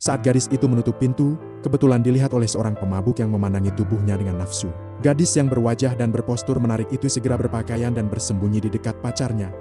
Saat gadis itu menutup pintu, kebetulan dilihat oleh seorang pemabuk yang memandangi tubuhnya dengan nafsu. Gadis yang berwajah dan berpostur menarik itu segera berpakaian dan bersembunyi di dekat pacarnya.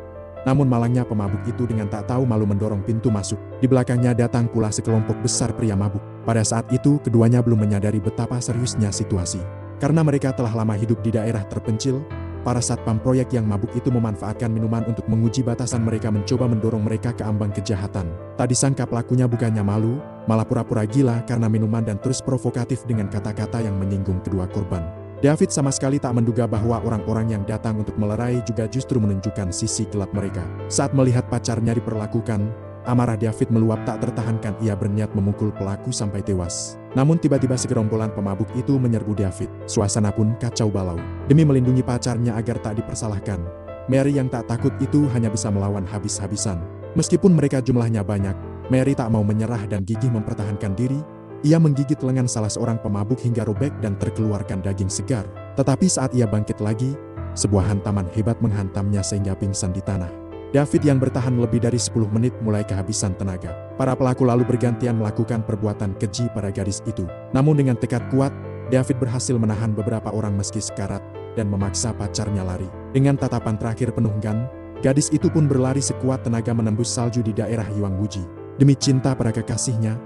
Namun malangnya pemabuk itu dengan tak tahu malu mendorong pintu masuk. Di belakangnya datang pula sekelompok besar pria mabuk. Pada saat itu keduanya belum menyadari betapa seriusnya situasi. Karena mereka telah lama hidup di daerah terpencil, para satpam proyek yang mabuk itu memanfaatkan minuman untuk menguji batasan mereka, mencoba mendorong mereka ke ambang kejahatan. Tak disangka pelakunya bukannya malu, malah pura-pura gila karena minuman dan terus provokatif dengan kata-kata yang menyinggung kedua korban. David sama sekali tak menduga bahwa orang-orang yang datang untuk melerai juga justru menunjukkan sisi gelap mereka. Saat melihat pacarnya diperlakukan, amarah David meluap tak tertahankan. Ia berniat memukul pelaku sampai tewas. Namun tiba-tiba segerombolan pemabuk itu menyerbu David. Suasana pun kacau balau. Demi melindungi pacarnya agar tak dipersalahkan, Mary yang tak takut itu hanya bisa melawan habis-habisan. Meskipun mereka jumlahnya banyak, Mary tak mau menyerah dan gigih mempertahankan diri. Ia menggigit lengan salah seorang pemabuk hingga robek dan terkeluarkan daging segar. Tetapi saat ia bangkit lagi, sebuah hantaman hebat menghantamnya sehingga pingsan di tanah. David yang bertahan lebih dari 10 menit mulai kehabisan tenaga. Para pelaku lalu bergantian melakukan perbuatan keji pada gadis itu. Namun dengan tekad kuat, David berhasil menahan beberapa orang meski sekarat dan memaksa pacarnya lari. Dengan tatapan terakhir penuh enggan, gadis itu pun berlari sekuat tenaga menembus salju di daerah Iwangbuji. Demi cinta pada kekasihnya,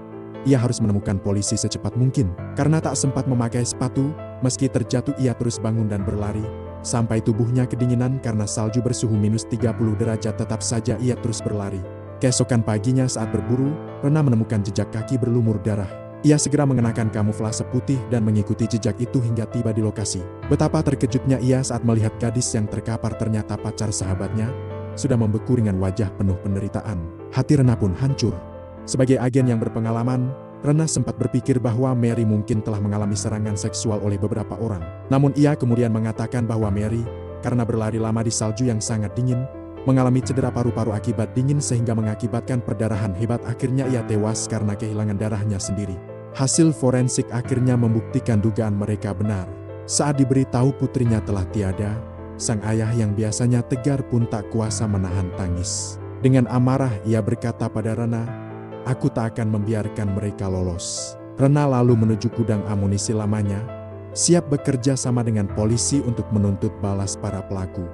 ia harus menemukan polisi secepat mungkin. Karena tak sempat memakai sepatu, meski terjatuh ia terus bangun dan berlari. Sampai tubuhnya kedinginan karena salju bersuhu minus 30 derajat, tetap saja ia terus berlari. Keesokan paginya saat berburu, Rena menemukan jejak kaki berlumur darah. Ia segera mengenakan kamuflase putih dan mengikuti jejak itu hingga tiba di lokasi. Betapa terkejutnya ia saat melihat gadis yang terkapar ternyata pacar sahabatnya, sudah membeku dengan wajah penuh penderitaan. Hati Rena pun hancur. Sebagai agen yang berpengalaman, Rena sempat berpikir bahwa Mary mungkin telah mengalami serangan seksual oleh beberapa orang. Namun ia kemudian mengatakan bahwa Mary, karena berlari lama di salju yang sangat dingin, mengalami cedera paru-paru akibat dingin sehingga mengakibatkan perdarahan hebat. Akhirnya ia tewas karena kehilangan darahnya sendiri. Hasil forensik akhirnya membuktikan dugaan mereka benar. Saat diberitahu putrinya telah tiada, sang ayah yang biasanya tegar pun tak kuasa menahan tangis. Dengan amarah ia berkata pada Rena, "Aku tak akan membiarkan mereka lolos." Rena lalu menuju gudang amunisi lamanya, siap bekerja sama dengan polisi untuk menuntut balas para pelaku.